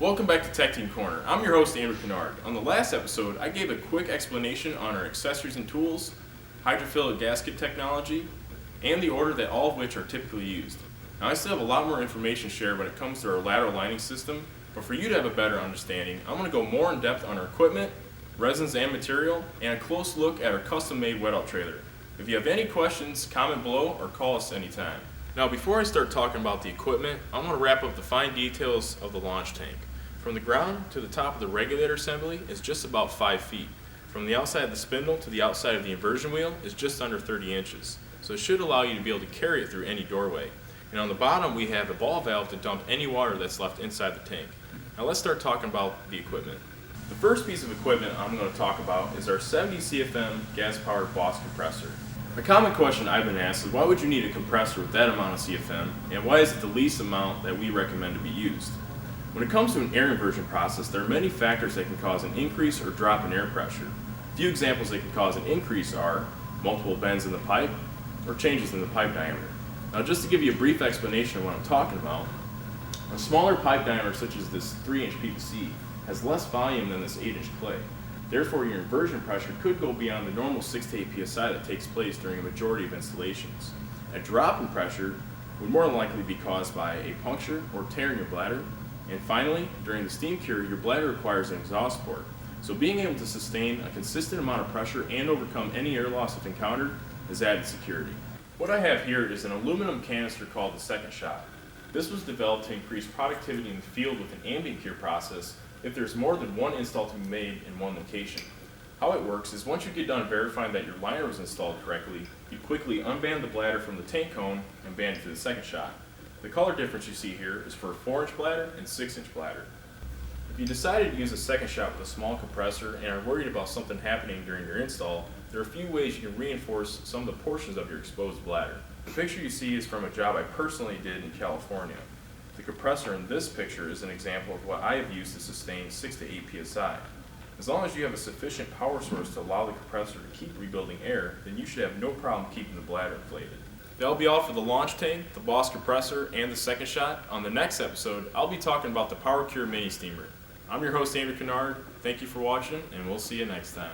Welcome back to Tech Team Corner. I'm your host, Andrew Kennard. On the last episode, I gave a quick explanation on our accessories and tools, hydrophilic gasket technology, and the order that all of which are typically used. Now, I still have a lot more information to share when it comes to our lateral lining system, but for you to have a better understanding, I'm going to go more in depth on our equipment, resins and material, and a close look at our custom-made wet-out trailer. If you have any questions, comment below or call us anytime. Now, before I start talking about the equipment, I want to wrap up the fine details of the launch tank. From the ground to the top of the regulator assembly is just about 5 feet. From the outside of the spindle to the outside of the inversion wheel is just under 30 inches. So it should allow you to be able to carry it through any doorway. And on the bottom we have a ball valve to dump any water that's left inside the tank. Now let's start talking about the equipment. The first piece of equipment I'm going to talk about is our 70 CFM gas-powered Boss compressor. A common question I've been asked is why would you need a compressor with that amount of CFM, and why is it the least amount that we recommend to be used? When it comes to an air inversion process, there are many factors that can cause an increase or drop in air pressure. A few examples that can cause an increase are multiple bends in the pipe or changes in the pipe diameter. Now, just to give you a brief explanation of what I'm talking about, a smaller pipe diameter such as this 3-inch PVC has less volume than this 8-inch clay. Therefore, your inversion pressure could go beyond the normal 6 to 8 psi that takes place during a majority of installations. A drop in pressure would more than likely be caused by a puncture or tear in your bladder. And finally, during the steam cure, your bladder requires an exhaust port. So being able to sustain a consistent amount of pressure and overcome any air loss if encountered is added security. What I have here is an aluminum canister called the second shot. This was developed to increase productivity in the field with an ambient cure process if there's more than one install to be made in one location. How it works is once you get done verifying that your liner was installed correctly, you quickly unband the bladder from the tank cone and band it to the second shot. The color difference you see here is for a 4-inch bladder and 6-inch bladder. If you decided to use a second shot with a small compressor and are worried about something happening during your install, there are a few ways you can reinforce some of the portions of your exposed bladder. The picture you see is from a job I personally did in California. The compressor in this picture is an example of what I have used to sustain 6 to 8 psi. As long as you have a sufficient power source to allow the compressor to keep rebuilding air, then you should have no problem keeping the bladder inflated. That'll be all for the launch tank, the Boss compressor, and the second shot. On the next episode, I'll be talking about the PowerCure mini steamer. I'm your host, Andrew Kennard. Thank you for watching, and we'll see you next time.